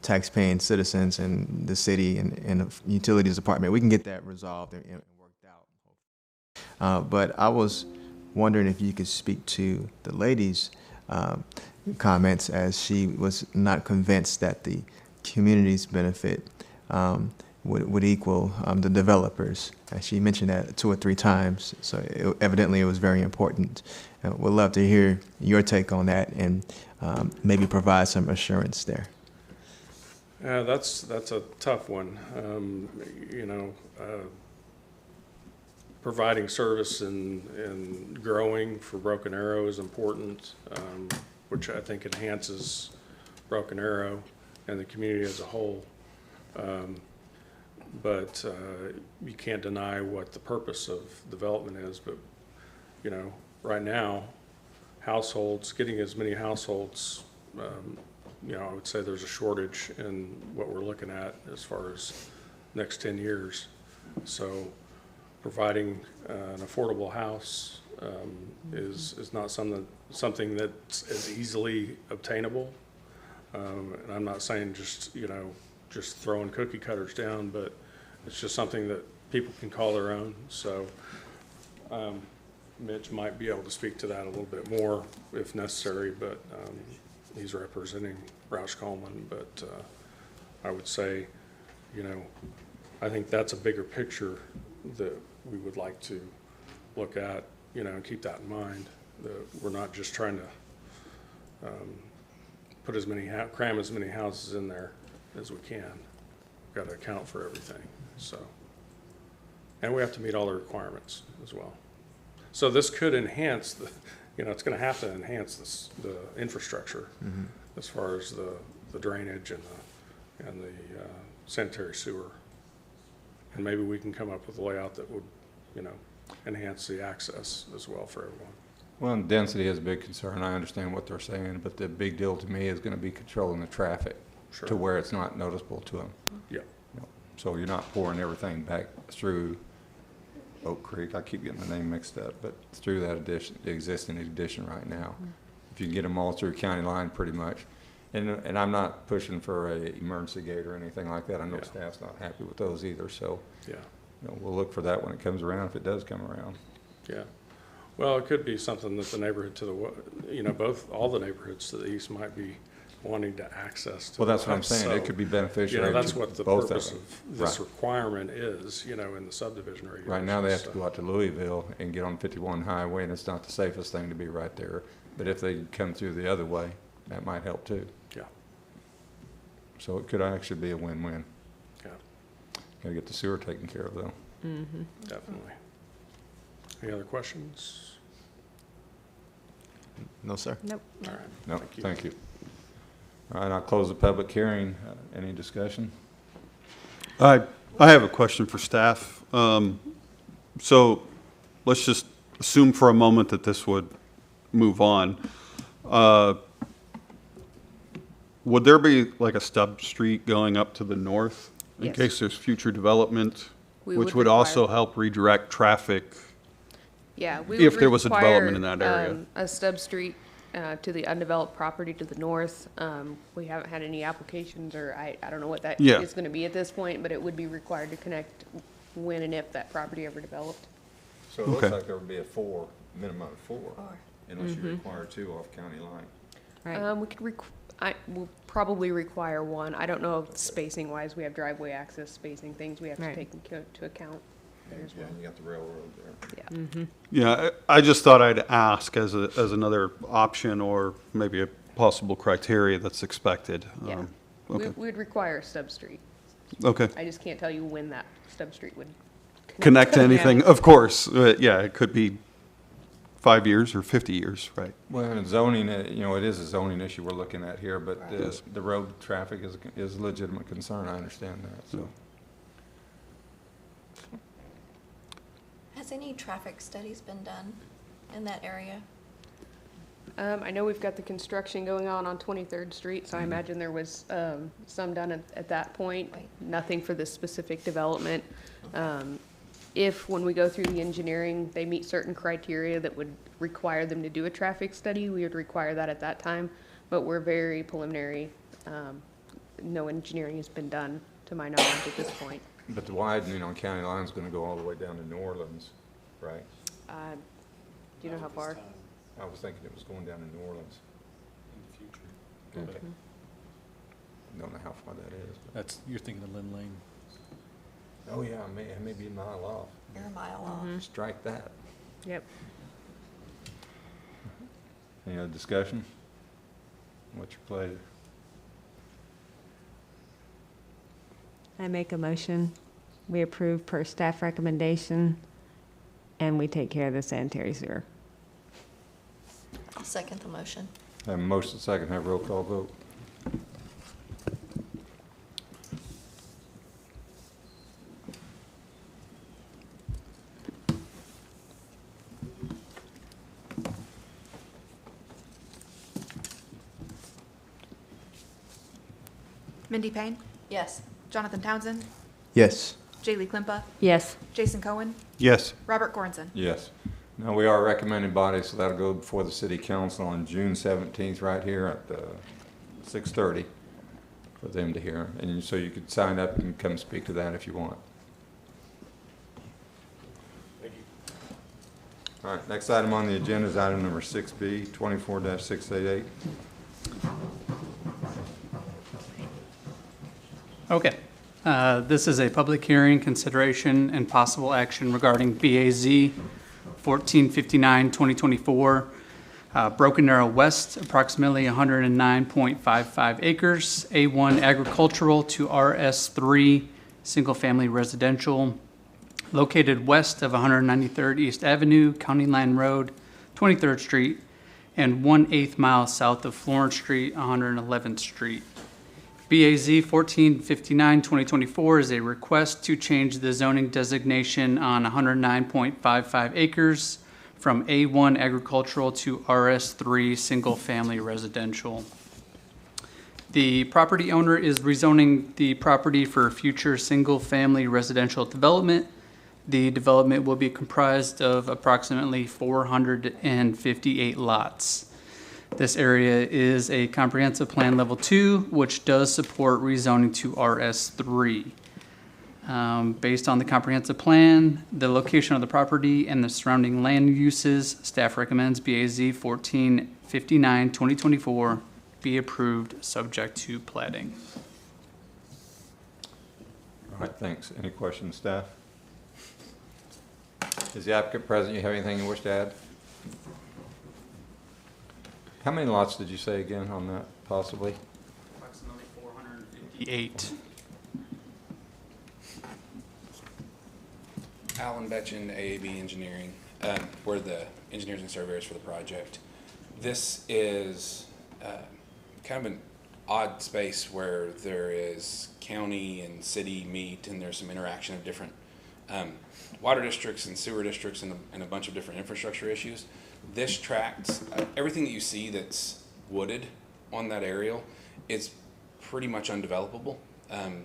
tax-paying citizens and the city and the utilities department. We can get that resolved and worked out. But I was wondering if you could speak to the lady's comments, as she was not convinced that the community's benefit would equal the developers. She mentioned that 2 or 3 times, so evidently it was very important. We'd love to hear your take on that and maybe provide some assurance there. That's a tough one. Providing service and growing for Broken Arrow is important, which I think enhances Broken Arrow and the community as a whole. But you can't deny what the purpose of development is. But, right now, getting as many households, I would say there's a shortage in what we're looking at as far as next 10 years. So providing an affordable house is not something that's as easily obtainable. And I'm not saying just throwing cookie cutters down, but it's just something that people can call their own. So Mitch might be able to speak to that a little bit more if necessary, but he's representing Roush Coleman. But I would say, I think that's a bigger picture that we would like to look at, and keep that in mind, that we're not just trying to cram as many houses in there as we can. We've got to account for everything. So, and we have to meet all the requirements as well. So this could enhance it's going to have to enhance the infrastructure as far as the drainage and the sanitary sewer. And maybe we can come up with a layout that would, enhance the access as well for everyone. Well, and density is a big concern. I understand what they're saying, but the big deal to me is going to be controlling the traffic to where it's not noticeable to them. Yeah. So you're not pouring everything back through Oak Creek. I keep getting the name mixed up, but through that addition, the existing addition right now. If you can get them all through county line, pretty much. And I'm not pushing for a emergency gate or anything like that. I know staff's not happy with those either. So yeah, we'll look for that when it comes around, if it does come around. Yeah. Well, it could be something that the neighborhood to the all the neighborhoods to the east might be wanting to access to. Well, that's what I'm saying. So, it could be beneficial. That's what the purpose of this requirement is, in the subdivision regulations. Right now they have to go out to Louisville and get on 51 highway, and it's not the safest thing to be right there. But if they come through the other way, that might help too. Yeah. So it could actually be a win-win. Yeah. Got to get the sewer taken care of, though. Mm-hmm. Definitely. Any other questions? No, sir. Nope. All right. No, thank you. All right, I'll close the public hearing. Any discussion? I have a question for staff. So let's just assume for a moment that this would move on. Would there be like a stub street going up to the north in Yes. case there's future development, We which would would also require- help redirect traffic? Yeah, we If would there was a require, development in that area. a stub street to the undeveloped property to the north. We haven't had any applications, or I don't know what that Yeah. is going to be at this point, but it would be required to connect when and if that property ever developed. So it Okay. looks like there would be a minimum of four, unless you require 2 off county line. Right. We could we'll probably require 1. I don't know if spacing wise, we have driveway access spacing things we have to take into account there as well. And you got the railroad there. Yeah. Yeah, I just thought I'd ask as another option or maybe a possible criteria that's expected. Yeah. Okay. We'd require a stub street. Okay. I just can't tell you when that stub street would Connect to anything, of course. Yeah, it could be 5 years or 50 years, right? Well, and zoning, it is a zoning issue we're looking at here, but the road traffic is a legitimate concern. I understand that, so. Has any traffic studies been done in that area? I know we've got the construction going on 23rd Street, so I imagine there was some done at that point. Right. Nothing for this specific development. If, when we go through the engineering, they meet certain criteria that would require them to do a traffic study, we would require that at that time. But we're very preliminary no engineering has been done, to my knowledge, at this point. But the widening on county line is going to go all the way down to New Orleans, right? Do you know how far? I was thinking it was going down to New Orleans. In the future. Okay. Don't know how far that is. But. That's, you're thinking of Lynn Lane. Oh, yeah, it may be a mile off. You're a mile off. Strike that. Yep. Any other discussion? What's your pleasure? I make a motion, we approve per staff recommendation, and we take care of the sanitary sewer. I'll second the motion. Have a motion second, have a roll call vote. Mindy Payne, Yes. Jonathan Townsend, Yes. Jaylee Klimpa, Yes. Jason Cohen, Yes. Robert Goranson. Yes. Now, we are a recommending body, so that'll go before the city council on June 17th, right here at 6:30 for them to hear. And so you could sign up and come speak to that if you want. Thank you. All right, next item on the agenda is item number 6B, 24-688. Okay. This is a public hearing, consideration, and possible action regarding BAZ 1459-2024, Broken Arrow West, approximately 109.55 acres, A1 agricultural to RS3 single-family residential, located west of 193rd East Avenue, County Line Road, 23rd Street, and 1/8 mile south of Florence Street, 111th Street. BAZ 1459-2024 is a request to change the zoning designation on 109.55 acres from A1 agricultural to RS3 single-family residential. The property owner is rezoning the property for future single-family residential development. The development will be comprised of approximately 458 lots. This area is a comprehensive plan level 2, which does support rezoning to RS3. Based on the comprehensive plan, the location of the property, and the surrounding land uses, staff recommends BAZ 1459-2024 be approved, subject to plating. All right, thanks. Any questions, staff? Is the applicant present? You have anything you wish to add? How many lots did you say again on that, possibly? Approximately 458. Alan Betchen, AAB Engineering. We're the engineers and surveyors for the project. This is kind of an odd space where there is county and city meet, and there's some interaction of different water districts and sewer districts and a bunch of different infrastructure issues. This tract, everything that you see that's wooded on that aerial is pretty much undevelopable.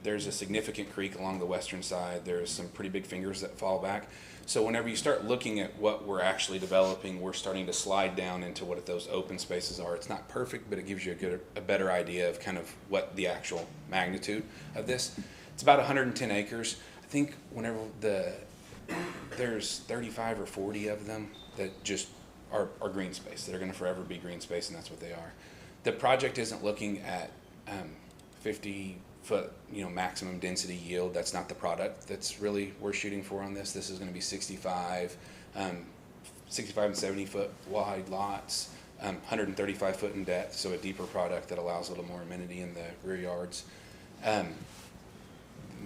There's a significant creek along the western side. There's some pretty big fingers that fall back. So whenever you start looking at what we're actually developing, we're starting to slide down into what those open spaces are. It's not perfect, but it gives you a better idea of kind of what the actual magnitude of this. It's about 110 acres. I think whenever there's 35 or 40 of them that just are green space, that are going to forever be green space, and that's what they are. The project isn't looking at 50-foot, maximum density yield. That's not the product that's really we're shooting for on this. This is going to be 65 and 70-foot wide lots, 135 foot in depth, so a deeper product that allows a little more amenity in the rear yards.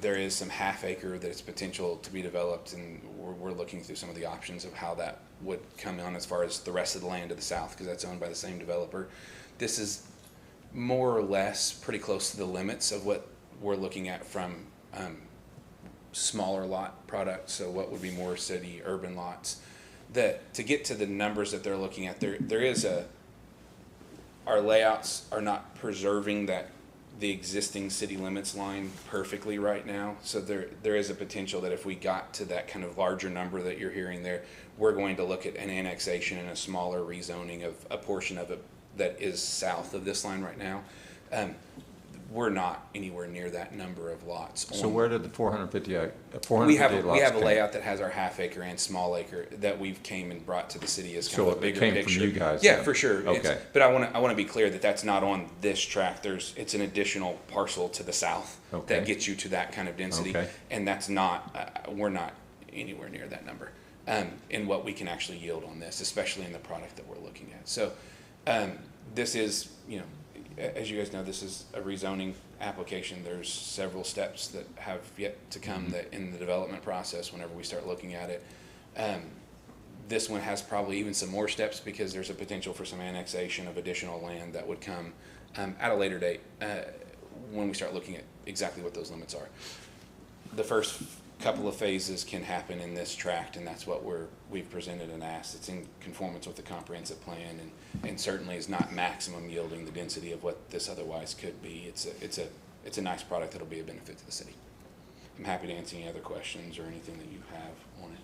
There is some half acre that is potential to be developed, and we're looking through some of the options of how that would come on as far as the rest of the land to the south, because that's owned by the same developer. This is more or less pretty close to the limits of what we're looking at from smaller lot products, so what would be more city urban lots. That to get to the numbers that they're looking at, there is our layouts are not preserving the existing city limits line perfectly right now. So there is a potential that if we got to that kind of larger number that you're hearing there, we're going to look at an annexation and a smaller rezoning of a portion of it that is south of this line right now. we're not anywhere near that number of lots. So on- where did the 458 we have lots we have a come? layout that has our half acre and small acre that we've came and brought to the city as kind So of a it bigger came from picture. you guys Yeah, then? for sure. Okay. But I want to be clear that that's not on this tract. It's an additional parcel to the south Okay. that gets you to that kind of density, Okay. and that's not we're not anywhere near that number in what we can actually yield on this, especially in the product that we're looking at. So this is, as you guys know, this is a rezoning application. There's several steps that have yet to come that in the development process whenever we start looking at it. This one has probably even some more steps because there's a potential for some annexation of additional land that would come at a later date when we start looking at exactly what those limits are. The first couple of phases can happen in this tract, and that's what we've presented and asked. It's in conformance with the comprehensive plan, and certainly is not maximum yielding the density of what this otherwise could be. It's a nice product that'll be a benefit to the city. I'm happy to answer any other questions or anything that you have on it.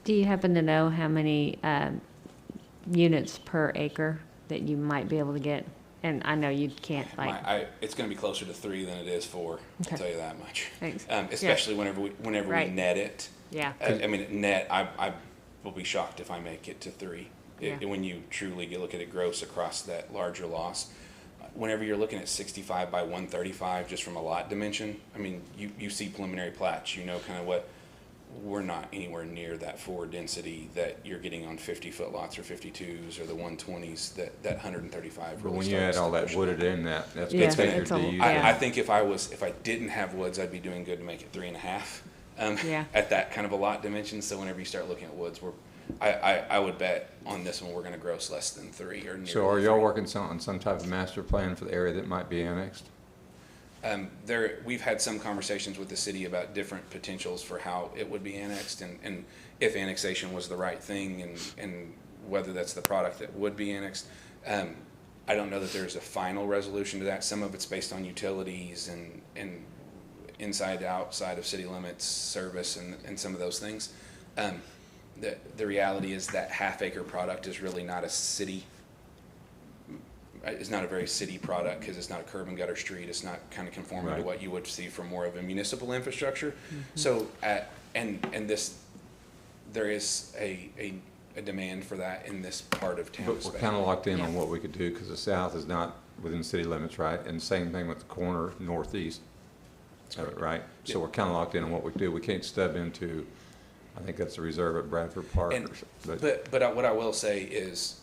Do you happen to know how many units per acre that you might be able to get? And I know you can't, It's going to be closer to 3 than it is 4. Okay. I'll tell you that much. Thanks. Especially whenever we Right. net it. Yeah. Net. I will be shocked if I make it to 3. Yeah. When you truly look at it gross across that larger loss. Whenever you're looking at 65 by 135, just from a lot dimension, I mean, you see preliminary plats. You know kind of what. We're not anywhere near that forward density that you're getting on 50-foot lots or 52s or the 120s. That 135. But Really when you add starts all to that push wooded back. in that's Yeah, gonna take it's your a- DUs yeah. down. I think if I didn't have woods, I'd be doing good to make it 3.5 Yeah. at that kind of a lot dimension. So whenever you start looking at woods, I would bet on this one we're going to gross less than 3 or nearly. So are y'all 3. working on some type of master plan for the area that might be annexed? We've had some conversations with the city about different potentials for how it would be annexed and if annexation was the right thing and whether that's the product that would be annexed. I don't know that there's a final resolution to that. Some of it's based on utilities and inside, outside of city limits, service, and some of those things. The reality is that half-acre product is really not a city. It's not a very city product because it's not a curb and gutter street. It's not kind of conforming to Right. what you would see for more of a municipal infrastructure. So, there is a demand for that in this part of town. But we're especially. kind of locked in on what we could do because the south is not within city limits, right? And same thing with the corner northeast, right? So Yep. we're kind of locked in on what we do. We can't stub into, I think that's the reserve at Bradford Park. And- or something. But what I will say is,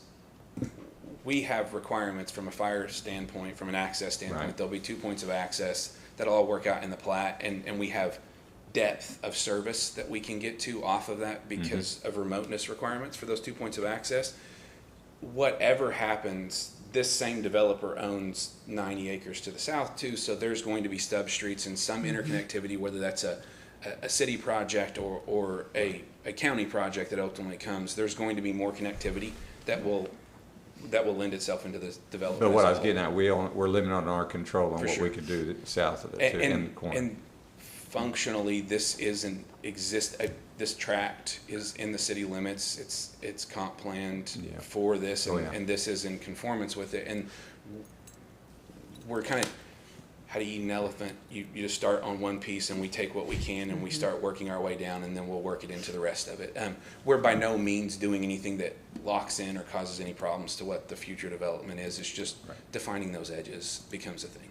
we have requirements from a fire standpoint, from an access standpoint. Right. There'll be 2 points of access that'll all work out in the plat, and we have depth of service that we can get to off of that because of remoteness requirements for those 2 points of access. Whatever happens, this same developer owns 90 acres to the south too, so there's going to be stub streets and some interconnectivity, whether that's a city project or a county project that ultimately comes. There's going to be more connectivity that will lend itself into this development. But what as I a was whole. getting at, we're limited on our control on For what sure. we could do south of it too, in the corner. And functionally, this this tract is in the city limits. It's comp planned Yeah. for this, Oh, yeah. and this is in conformance with it. And we're kind of, how do you eat an elephant? You just start on one piece, and we take what we can, and we start working our way down, and then we'll work it into the rest of it. We're by no means doing anything that locks in or causes any problems to what the future development is. It's just Right. defining those edges becomes a thing.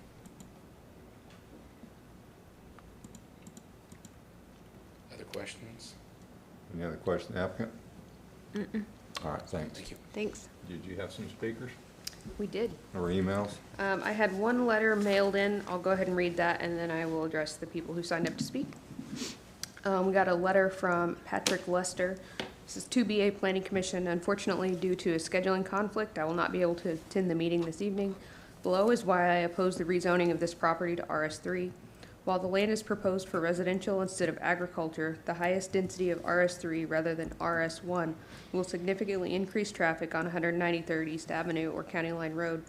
Other questions? Any other question, applicant? All right, thanks. Thank you. Thanks. Did you have some speakers We did. or emails? I had one letter mailed in. I'll go ahead and read that, and then I will address the people who signed up to speak. We got a letter from Patrick Lester. This is 2BA Planning Commission. Unfortunately, due to a scheduling conflict, I will not be able to attend the meeting this evening. Below is why I oppose the rezoning of this property to RS3. While the land is proposed for residential instead of agriculture, the highest density of RS3 rather than RS1 will significantly increase traffic on 193rd East Avenue or County Line Road.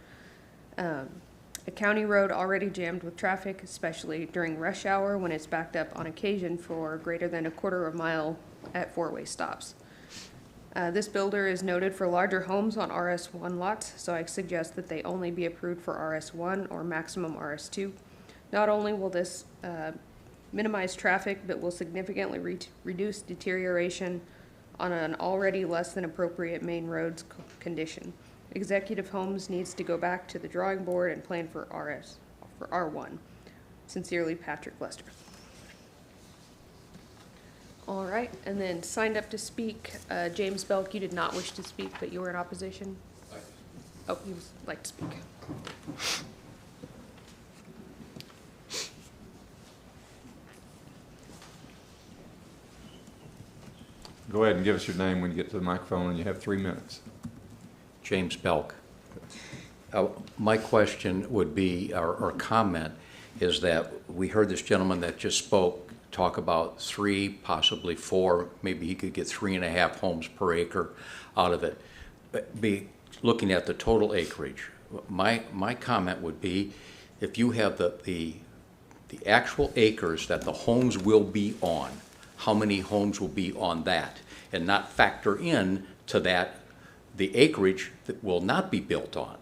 A county road already jammed with traffic, especially during rush hour when it's backed up on occasion for greater than a quarter of a mile at four-way stops. This builder is noted for larger homes on RS1 lots, so I suggest that they only be approved for RS1 or maximum RS2. Not only will this minimize traffic, but will significantly reduce deterioration on an already less than appropriate main roads condition. Executive Homes needs to go back to the drawing board and plan for R1. Sincerely, Patrick Lester. All right, and then signed up to speak, James Belk, you did not wish to speak, but you were in opposition? Oh, you would like to speak. Go ahead and give us your name when you get to the microphone, and you have 3 minutes. James Belk. My question would be, or comment, is that we heard this gentleman that just spoke talk about 3, possibly 4, maybe he could get 3.5 homes per acre out of it. But be looking at the total acreage. My comment would be, if you have the actual acres that the homes will be on, how many homes will be on that, and not factor in to that the acreage that will not be built on.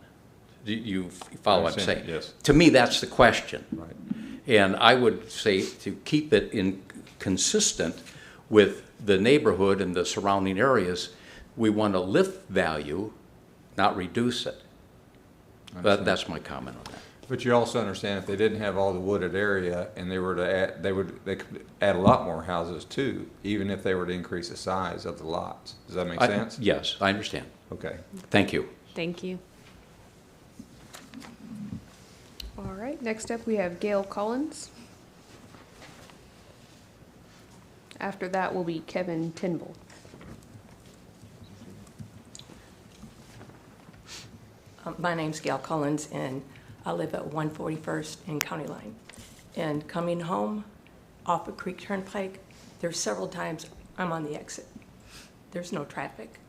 Do you follow what I'm saying? Yes. To me, that's the question. Right. And I would say to keep it consistent with the neighborhood and the surrounding areas, we want to lift value, not reduce it. But that's my comment on that. But you also understand if they didn't have all the wooded area and they were to add, they could add a lot more houses too, even if they were to increase the size of the lots. Does that make sense? Yes, I understand. Okay. Thank you. Thank you. All right, next up we have Gail Collins. After that will be Kevin Tinble. My name's Gail Collins, and I live at 141st and County Line. And coming home off of Creek Turnpike, there's several times I'm on the exit. There's no traffic.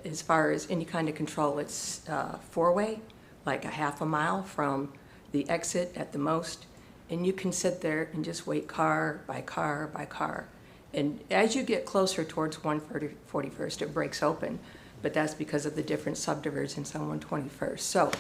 As far as any kind of control, it's four-way, like a half a mile from the exit at the most. And you can sit there and just wait car by car by car. And as you get closer towards 141st, it breaks open. But that's because of the different subdivisions on 121st. So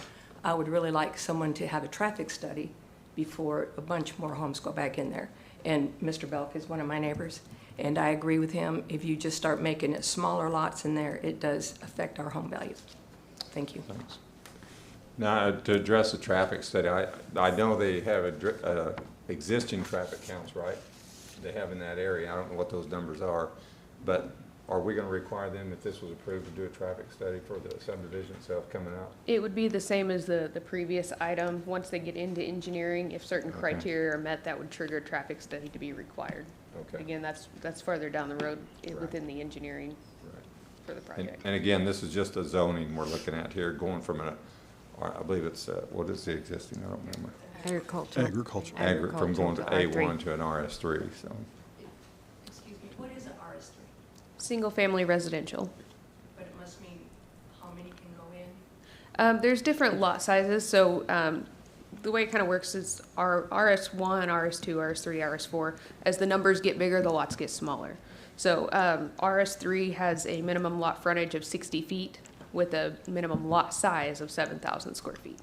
I would really like someone to have a traffic study before a bunch more homes go back in there. And Mr. Belk is one of my neighbors, and I agree with him. If you just start making it smaller lots in there, it does affect our home value. Thank you. Thanks. Now, to address the traffic study, I know they have existing traffic counts, right? They have in that area. I don't know what those numbers are, but are we going to require them, if this was approved, to do a traffic study for the subdivision itself coming out? It would be the same as the previous item. Once they get into engineering, if certain criteria are met, that would trigger a traffic study to be required. Okay. Again, that's farther down the road Right. within the engineering for the project. And again, this is just a zoning we're looking at here, going from I believe it's, what is the existing? I don't remember. Agriculture. From going to R3. A1 to an RS3, so. Excuse me, what is an RS3? Single-family residential. But it must mean how many can go in? There's different lot sizes, so the way it kind of works is RS1, RS2, RS3, RS4. As the numbers get bigger, the lots get smaller. So RS3 has a minimum lot frontage of 60 feet with a minimum lot size of 7,000 square feet.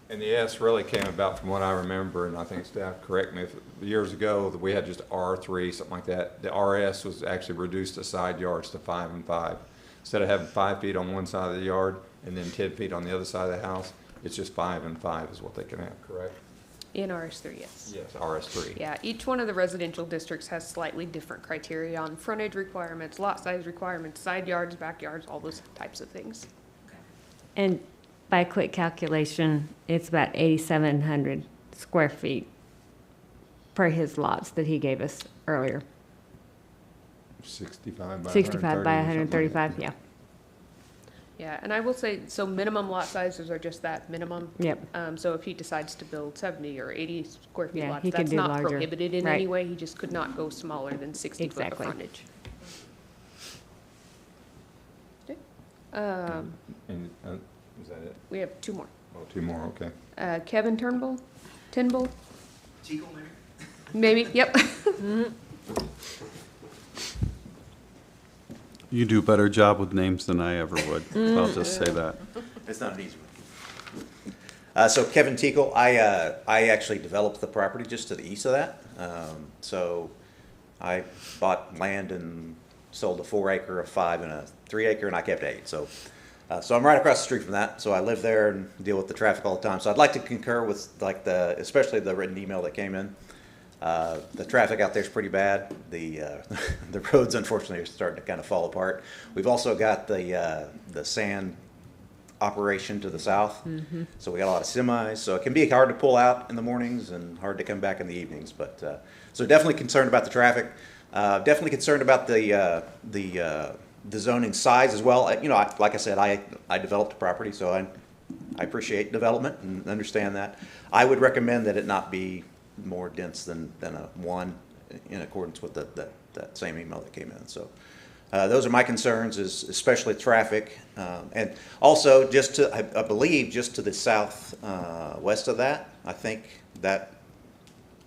And the S really came about from what I remember, and I think staff, correct me, if years ago, that we had just R3, something like that. The RS was actually reduced to side yards to 5 and 5. Instead of having 5 feet on one side of the yard and then 10 feet on the other side of the house, it's just 5 and 5 is what they can have, correct? In RS3, yes. Yes, RS3. Yeah, each one of the residential districts has slightly different criteria on frontage requirements, lot size requirements, side yards, backyards, all those types of things. And by quick calculation, it's about 8,700 square feet per his lots that he gave us earlier. 65 by 65 by 130 or something. 135, yeah. Yeah, and I will say, so minimum lot sizes are just that, minimum. Yep. So if he decides to build 70 or 80 square feet Yeah, lots, he could that's do not larger. prohibited in Right. any way. He just could not go smaller than 60 foot of Exactly. frontage. Okay. And, is that it? We have two more. Oh, 2 more, okay. Kevin Tinble? Maybe, yep. You do a better job with names than I ever would. I'll just say that. It's not an easy So Kevin Tiekle, I actually developed the property just to the east of that. So I bought land and sold a 4-acre, a 5, and a 3-acre, and I kept 8. So I'm right across the street from that. So I live there and deal with the traffic all the time. So I'd like to concur with like especially the written email that came in. The traffic out there is pretty bad. The roads, unfortunately, are starting to kind of fall apart. We've also got the sand operation to the south. So we got a lot of semis. So it can be hard to pull out in the mornings and hard to come back in the evenings. But so definitely concerned about the traffic. Definitely concerned about the zoning size as well. Like I said, I developed a property, so I appreciate development and understand that. I would recommend that it not be more dense than a 1 in accordance with that same email that came in. So those are my concerns, is especially traffic. And also I believe just to the south west of that, I think that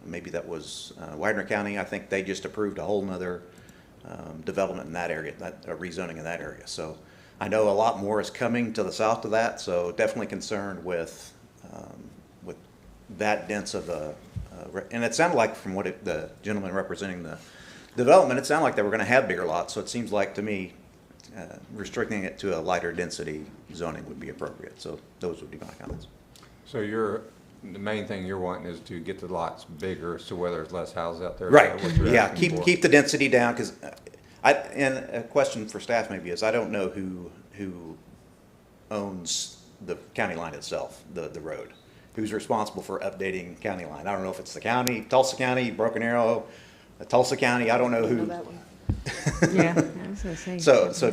maybe that was Widener County. I think they just approved a whole nother development in that area, rezoning in that area. So I know a lot more is coming to the south of that. So definitely concerned with that dense of and it sounded like from what the gentleman representing the development, it sounded like they were going to have bigger lots. So it seems like to me restricting it to a lighter density zoning would be appropriate. So those would be my comments. So the main thing you're wanting is to get the lots bigger, so whether there's less houses out there. Right. What you're Yeah. asking for? Keep the density down, because and a question for staff maybe is, I don't know who owns the county line itself, the road. Who's responsible for updating county line? I don't know if it's the county, Tulsa County, Broken Arrow, Tulsa County. I don't know who. Yeah, I was gonna say. So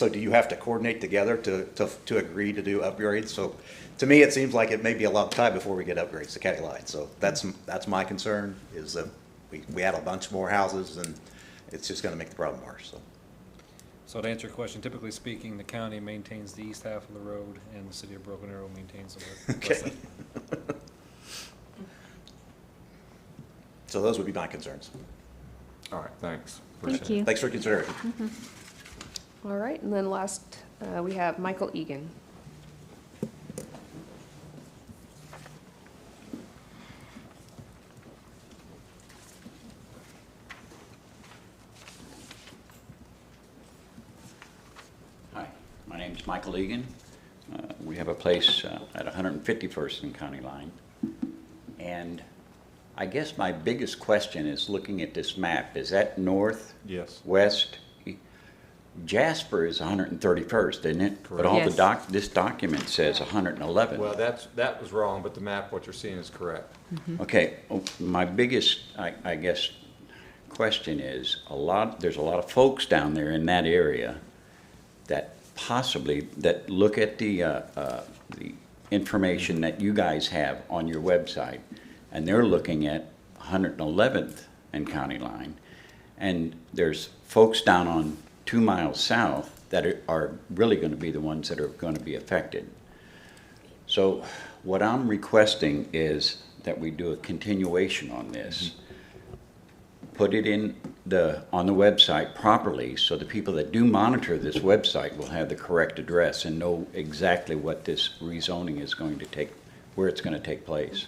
do you have to coordinate together to agree to do upgrades? So to me, it seems like it may be a long time before we get upgrades to county line. So that's my concern, is that we add a bunch more houses and it's just going to make the problem worse. So to answer your question, typically speaking, the county maintains the east half of the road and the city of Broken Arrow maintains the west half. So those would be my concerns. All right, thanks. Thank you. Thanks for considering. All right, and then last, we have Michael Egan. Hi, my name's Michael Egan. We have a place at 151st and County Line. And I guess my biggest question is looking at this map. Is that north? Yes. West? Jasper is 131st, isn't it? Correct. But all Yes. this document says 111. Well, that was wrong, but the map, what you're seeing is correct. Okay, my biggest, I guess, question is, there's a lot of folks down there in that area that that look at the information that you guys have on your website, and they're looking at 111th and County Line, and there's folks down on 2 miles south that are really going to be the ones that are going to be affected. So what I'm requesting is that we do a continuation on this. Put it on the website properly, so the people that do monitor this website will have the correct address and know exactly what this rezoning is going to where it's going to take place.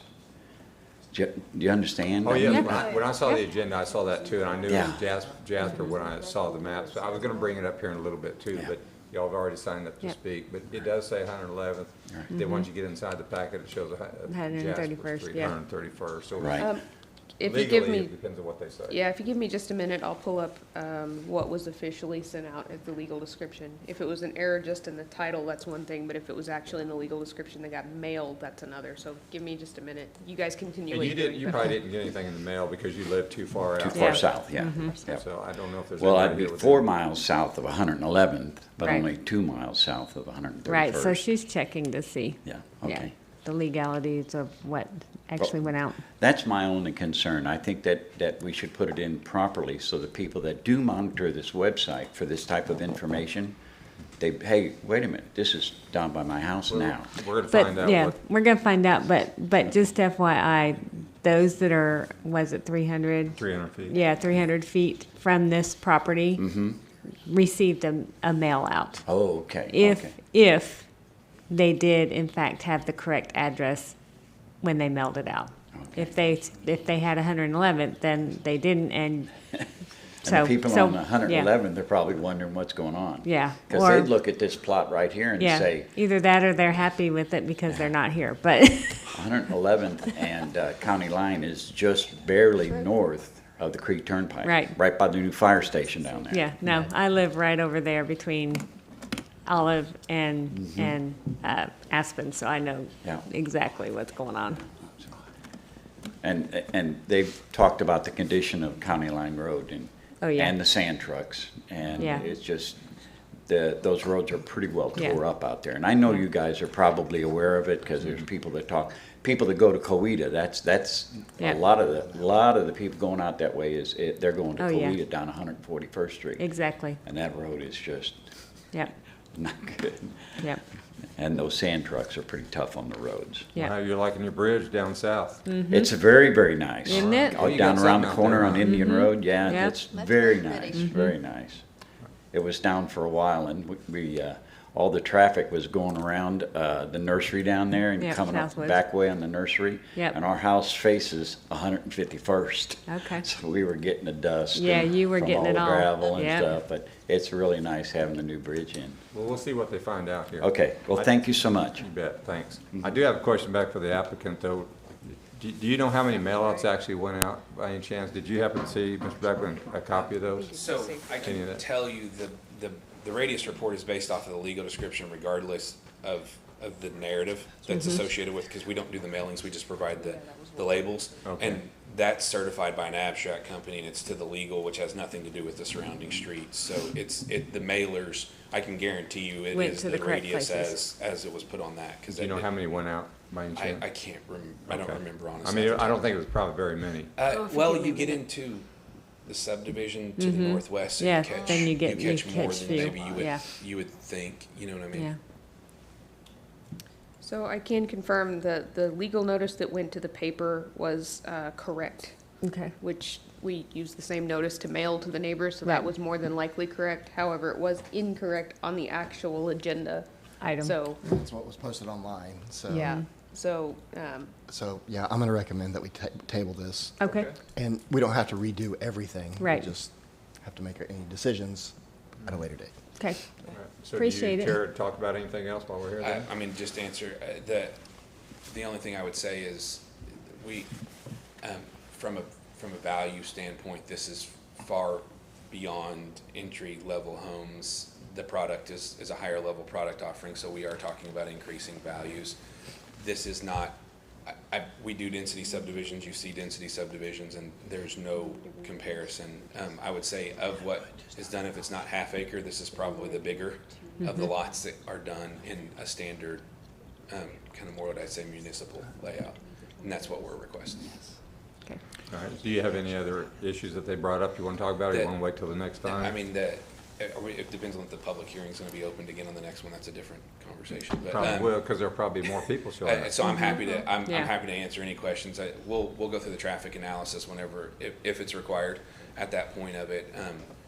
Do you understand? Oh, yes, Yeah. when I saw the agenda, I saw that too, and I knew it was Yeah. Jasper when I saw the map. So I was gonna bring it up here in a little bit too, Yeah. but y'all have already signed up to Yeah. speak. But it does say 111th. Right. Then once you get inside the packet, it shows Jasper 131st, Street, yeah. 131st. So Right. If you give legally, me, it depends on what they say. yeah, if you give me just a minute, I'll pull up what was officially sent out as the legal description. If it was an error just in the title, that's one thing, but if it was actually in the legal description that got mailed, that's another. So give me just a minute. You guys continue. And what you you're doing, you but- probably didn't get anything in the mail because you live too far Too out. far Yeah. south, yeah. Yep. So I don't know if there's. Well, any I'd be idea what 4 that- miles south of 111th, but Right. only 2 miles south of 131st. Right, so she's checking to see. Yeah, Yeah, okay. the legalities of what actually went out. That's my only concern. I think that we should put it in properly so the people that do monitor this website for this type of information, hey, wait a minute, this is down by my house now. We're gonna find But, out yeah, what. we're gonna find out, but just FYI, those that are, was it 300? 300 feet. Yeah, 300 feet from this property received a mail out. Oh, okay, If, okay. if they did in fact have the correct address when they mailed it out. If they had 111th, then they didn't, and so. And the people so, on 111, they're probably wondering what's going on. Yeah. Because or- they'd look at this plot right here and Yeah, say, either that or they're happy with it because they're not here, but. 111th and County Line is just barely north of the Creek Turnpike. Right. Right by the new fire station down there. Yeah, no, I live right over there between Olive and, Aspen, so I know Yeah. exactly what's going on. And they've talked about the condition of County Line Road and, Oh, yeah. and the sand trucks. And Yeah. it's just, those roads are pretty well Yeah. tore up out there. And I know you guys are probably aware of it because there's people that people that go to Coweta, that's Yeah. a lot of the people going out that way they're going to Oh, yeah. Coweta down 141st Street. Exactly, And that road is just yep, not good. yep, And those sand trucks are pretty tough on the roads. yep. How you liking your bridge down south? It's very, very nice. Isn't it? Oh, You down got around the something out corner there, on huh? Indian Road, yeah, Yep. it's That's very very pretty. nice, very nice. It was down for a while and we all the traffic was going around the nursery down there and Yep, coming up the Southwoods. back way on the nursery. Yep. And our house faces 151st. Okay. So we were getting the dust. Yeah, and you were from getting it the all. gravel and Yep. stuff, but it's really nice having the new bridge in. Well, we'll see what they find out here. Okay, well, thank you so much. You bet, thanks. I do have a question back for the applicant, though. Do you know how many mailouts actually went out by any chance? Did you happen to see, Mr. Beckman, a copy of those? So I Any of can that? tell you the radius report is based off of the legal description regardless of the narrative that's associated with, because we don't do the mailings, we just provide the labels. Okay. And that's certified by an abstract company and it's to the legal, which has nothing to do with the surrounding streets. So the mailers, I can guarantee you it Went is to the the correct radius places. as it was put on that. Do you know how many went out by any chance? I can't remember, I don't Okay. remember I honestly. mean, off the I top don't of think it was probably very many. well, you get into the subdivision to the northwest, so Yeah, you catch, then you get- you catch more catch than few. maybe Yeah. you would think, you know what I mean? Yeah, So I can confirm that the legal notice that went to the paper was correct, okay, which we used the same notice to mail to the neighbors, so that Right. was more than likely correct. However, it was incorrect on the actual agenda. item. So, That's what was posted online, so. yeah, so, So, yeah, I'm gonna recommend that we table this, Okay, and we don't have to redo everything. Right. We just have to make any decisions at a later date. okay, All right. So Appreciate do it. you care to talk about anything else while we're here then? I mean, just to answer, the only thing I would say is we, from a value standpoint, this is far beyond entry-level homes. The product is a higher level product offering, so we are talking about increasing values. This is not, we do density subdivisions, you see density subdivisions, and there's no comparison. I would say of what is done, if it's not half acre, this is probably the bigger of the lots that are done in a standard, kind of more what I'd say municipal layout. And that's what we're requesting. okay. All right. Do you have any other issues that they brought up you want to talk about, or you want to wait till the next time? I mean, it depends on if the public hearing's gonna be opened again on the next one, that's a different conversation, but. Probably will, because there'll probably be more people showing up. So I'm happy to, I'm Yeah. happy to answer any questions. We'll go through the traffic analysis whenever, if it's required at that point of it,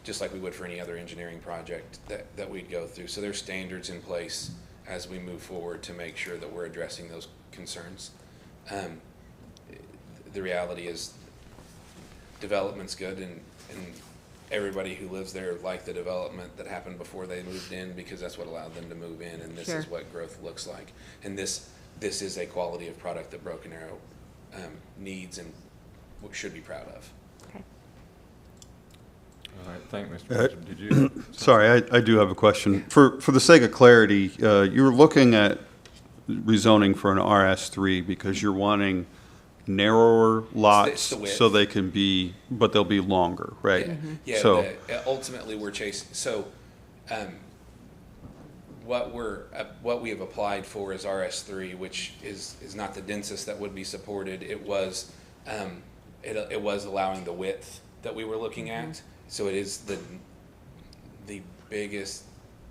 just like we would for any other engineering project that we'd go through. So there's standards in place as we move forward to make sure that we're addressing those concerns. The reality is, development's good and everybody who lives there liked the development that happened before they moved in, because that's what allowed them to move in, and this is Sure. what growth looks like. And this is a quality of product that Broken Arrow needs and should be proud of. Okay. All right, thank you, Mr. Bishop. Did you? Sorry, I do have a question. For the sake of clarity, you're looking at rezoning for an RS3 because you're wanting narrower lots the width. so they can be, but they'll be longer, right? Yeah, So, ultimately, we're chasing, so, what we have applied for is RS3, which is not the densest that would be supported. It was allowing the width that we were looking at, so it is the biggest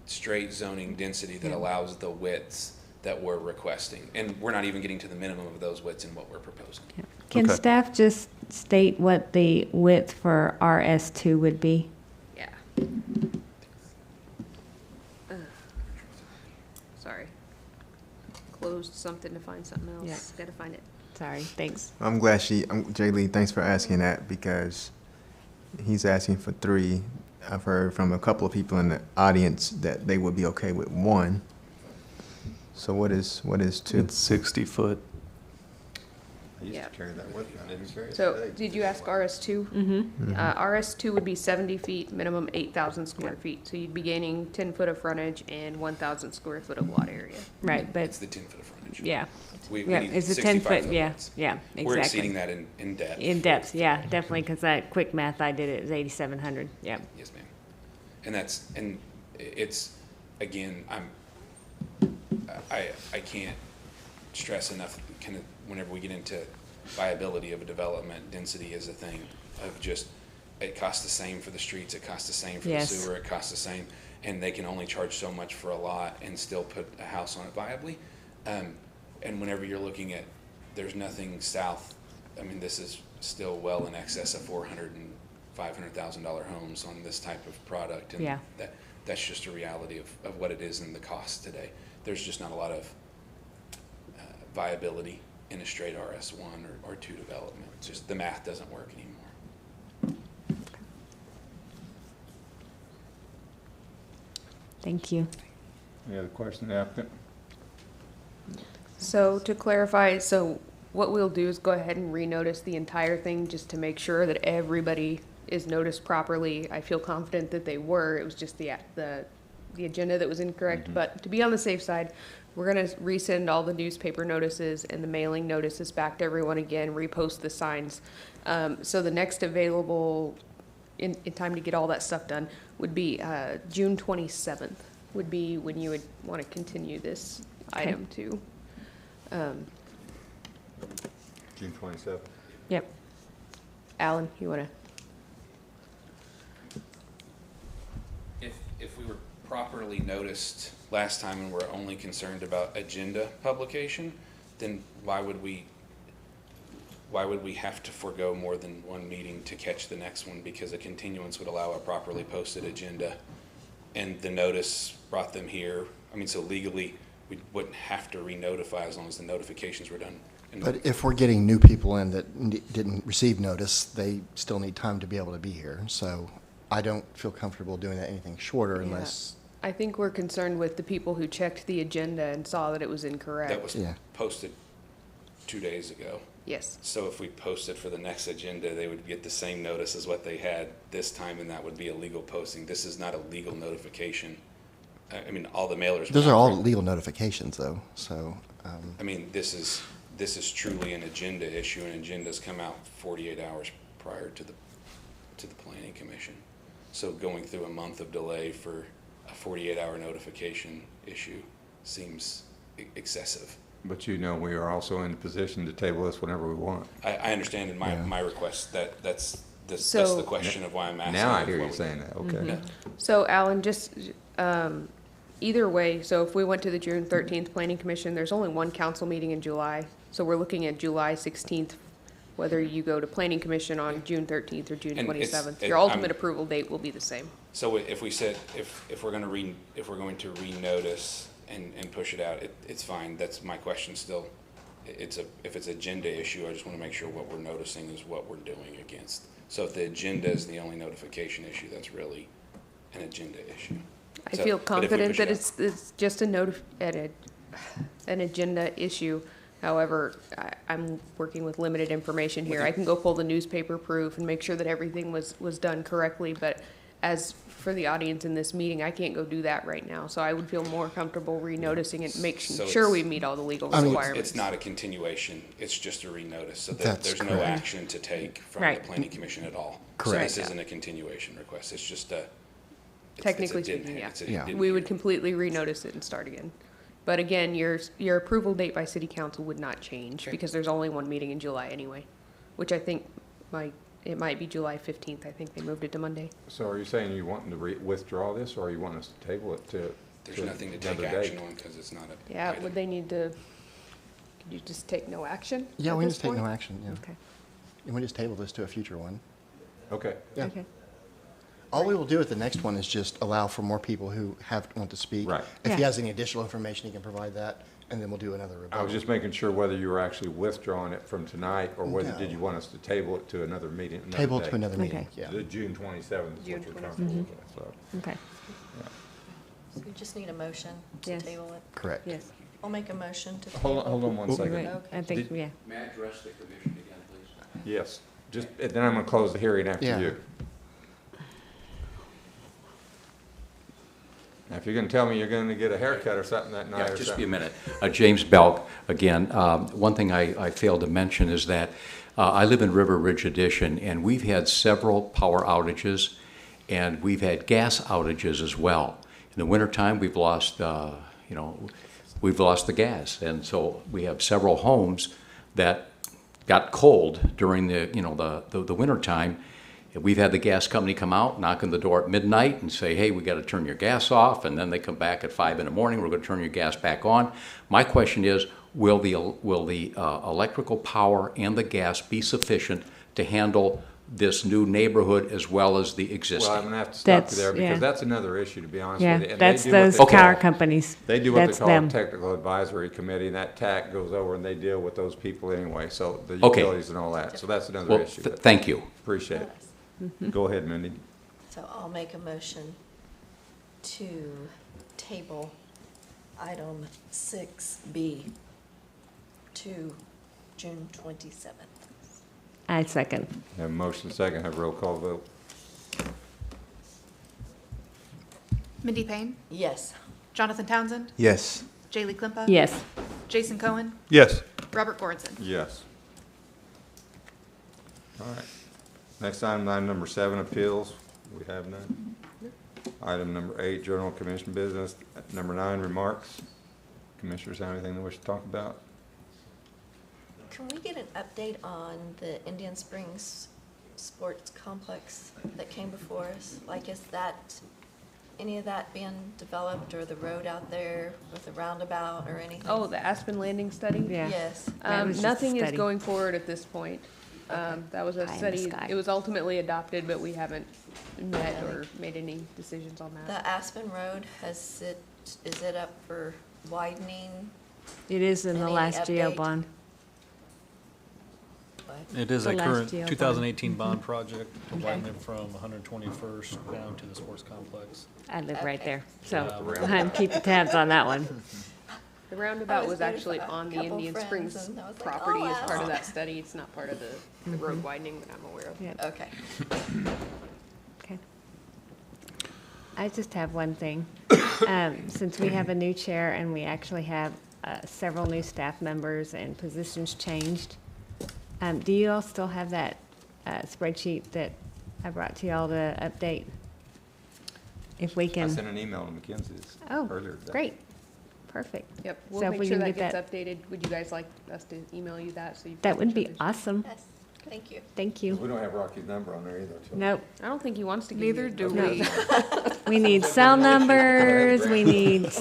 straight zoning density that allows the widths that we're requesting. And we're not even getting to the minimum of those widths in what we're proposing. Can Okay. staff just state what the width for RS2 would be? yeah. Sorry. closed something to find something else. Gotta find it. Sorry, thanks. I'm glad Jay Lee, thanks for asking that, because he's asking for 3. I've heard from a couple of people in the audience that they would be okay with 1. So what is 2? It's 60 foot. I used Yeah. to carry that with me. I didn't carry it So, today. did you ask RS2? Mm-hmm. RS2 would be 70 feet, minimum 8,000 square feet. So you'd be gaining 10 foot of frontage and 1,000 square foot of lot area. Right, but, It's the 10 foot of frontage. yeah. We Yeah, need it's a 65 10-foot, foot yeah, lots. yeah, exactly. We're exceeding that in depth. In depth, yeah, definitely, because that quick math I did, it was 8,700, yeah. Yes, ma'am. And it's, again, I can't stress enough, kind of, whenever we get into viability of a development, density is a thing of just, it costs the same for the streets, it costs the same for the Yes. sewer, it costs the same, and they can only charge so much for a lot and still put a house on it viably. And whenever you're looking at, there's nothing south, I mean, this is still well in excess of $400,000 and $500,000 homes on this type of product. And Yeah. that's just a reality of what it is and the cost today. There's just not a lot of viability in a straight RS1 or 2 development. It's just the math doesn't work anymore. Thank you. Any other question, applicant? So to clarify, so what we'll do is go ahead and renotice the entire thing just to make sure that everybody is noticed properly. I feel confident that they were. It was just the agenda that was incorrect. But to be on the safe side, we're gonna resend all the newspaper notices and the mailing notices back to everyone again, repost the signs. So the next available in time to get all that stuff done would be June 27th would be when you would want to continue this item to. June 27th. Yep. Alan, you want to? If we were properly noticed last time and we're only concerned about agenda publication, then why would we have to forego more than one meeting to catch the next one? Because a continuance would allow a properly posted agenda, and the notice brought them here. I mean, so legally, we wouldn't have to re-notify as long as the notifications were done. But if we're getting new people in that didn't receive notice, they still need time to be able to be here. So I don't feel comfortable doing that anything shorter unless. I think we're concerned with the people who checked the agenda and saw that it was incorrect. That was posted 2 days ago. Yes. So if we posted for the next agenda, they would get the same notice as what they had this time, and that would be a legal posting. This is not a legal notification. I mean, all the mailers. Those are all legal notifications, though. So. I mean, this is truly an agenda issue, and agendas come out 48 hours prior to the planning commission. So going through a month of delay for a 48-hour notification issue seems excessive. But you know, we are also in a position to table this whenever we want. I understand in my request that's So- the question of why I'm asking. Now I if hear what you we- saying that, okay. Yeah. So Alan, just either way, so if we went to the June 13th Planning Commission, there's only one council meeting in July. So we're looking at July 16th, whether you go to Planning Commission on June 13th or June And it's- 27th. it- Your ultimate I'm- approval date will be the same. So if we said, if we're going to renotice and push it out, it's fine. That's my question still. If it's agenda issue, I just want to make sure what we're noticing is what we're doing against. So if the agenda is the only notification issue, that's really an agenda issue. I So- feel but if we confident push that it it's just an agenda issue. However, I'm working with limited information here. I can go pull the newspaper proof and make sure that everything was done correctly, but as for the audience in this meeting, I can't go do that right now. So I would feel more comfortable renoticing it, making So sure it's- we meet all the legal So requirements. it's not a continuation, it's just a renotice, so That's there's no correct. action to take from the Right. planning commission at all. Correct. So this isn't a continuation request, it's just Technically it's a speaking, yeah. didn't We hear. would completely renotice it and start again. But again, your approval date by city council would not change Okay. because there's only one meeting in July anyway, which I think it might be July 15th. I think they moved it to Monday. So are you saying you wanting to withdraw this, or you want us to table it to? There's nothing to take another action date? on because it's not a. Yeah, item. would they need to, could you just take no action? Yeah, at we can this just take no point? action, yeah. Okay. And we just table this to a future one. Okay. Yeah. Okay. All we will do at the next one is just allow for more people who want to speak. Right. If he Yeah. has any additional information, he can provide that. And then we'll do another I was rebuttal. just making sure whether you were actually withdrawing it from tonight, or whether, No. did you want us to table it to another meeting? another Table day? to another meeting, Okay. yeah. The June 27th is June what you're 27th. comfortable with, so. Okay, So we just need a motion to Yes. table it. Correct. yes. I'll make a motion to table. Hold on one second. Wait, I think, Did- yeah. May I address the commission again, please? Yes, just, and then I'm gonna close the hearing after Yeah. you. Now, if you're gonna tell me you're gonna get a haircut or something that night Yeah, or just be a something. minute. James Belk, again. One thing I failed to mention is that I live in River Ridge Addition, and we've had several power outages, and we've had gas outages as well. In the wintertime, we've lost, we've lost the gas, and so we have several homes that got cold during the wintertime. We've had the gas company come out, knock on the door at midnight and say, hey, we got to turn your gas off, and then they come back at 5 in the morning, we're going to turn your gas back on. My question is, will the electrical power and the gas be sufficient to handle this new neighborhood as well as the existing? Well, I'm gonna have to stop you That's- there, because yeah. that's another issue, to be honest Yeah, with you. And they that's do what those they power call- companies. They do what they That's call them. a technical advisory committee, and that TAC goes over and they deal with those people anyway, so the Okay. utilities and all that, so that's another Well, issue. thank you. Appreciate it. Go ahead, Mindy. So I'll make a motion to table item 6B to June 27th. I second. Have a motion second, have a roll call vote. Mindy Payne, Yes. Jonathan Townsend, Yes. Jaylee Klimpa. Yes. Jason Cohen, Yes. Robert Goranson. Yes. All right. Next item number 7, appeals. We have none. Item number 8, journal of commission business. Number 9, remarks. Commissioners have anything they wish to talk about? Can we get an update on the Indian Springs Sports Complex that came before us? Like, is that, any of that being developed, or the road out there with the roundabout or anything? Oh, the Aspen Landing study? Yeah. Yes. That was just a Nothing is study. going forward at this point. That was a Pie in the study, sky. it was ultimately adopted, but we haven't met or made any decisions on that. The Aspen Road, is it up for widening? It is in the Any last GO update? bond. What? It is The a last current GL bond. 2018 bond project to widen it from 121st down to the sports complex. I live right Okay. there, so Yeah. I'm keeping tabs on that one. The roundabout I was there actually with a on the couple Indian friends, Springs and I was like, property "Oh, as part of wow." that study. It's not part of the road widening that I'm aware of. Yeah. Okay. Okay. I just have one thing. Since we have a new chair and we actually have several new staff members and positions changed, do you all still have that spreadsheet that I brought to y'all to update? If we I can. sent an email to McKenzie's Oh, earlier today. great. Perfect. Yep, So we'll if make we sure can that get gets that- updated. Would you guys like us to email you that so you? That would be awesome. Yes, thank you. Thank 'Cause you. we don't have Rocky's number on there either. Till- Nope. I don't think he wants to give Neither you. do No. we. We need cell numbers, we need,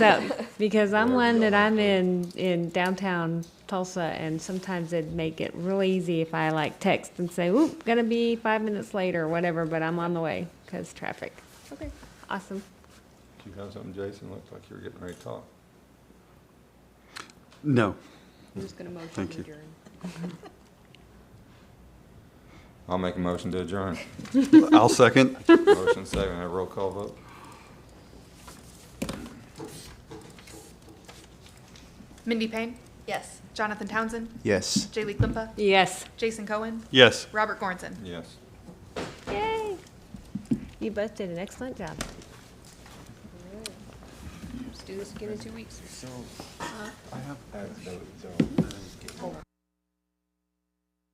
because I'm one that I'm in downtown Tulsa, and sometimes it'd make it real easy if I like text and say, oop, gonna be 5 minutes late or whatever, but I'm on the way, because traffic. Okay. Awesome. Do you have something, Jason? Looks like you were getting ready to talk. No. I'm just gonna motion Thank to you. adjourn. I'll make a motion to adjourn. I'll second. Motion second, have a roll call vote. Mindy Payne, Yes. Jonathan Townsend, Yes. Jaylee Klimpa, Yes. Jason Cohen, Yes. Robert Goranson. Yes. Yay. You both did an excellent job. Let's do this again in 2 weeks. I have,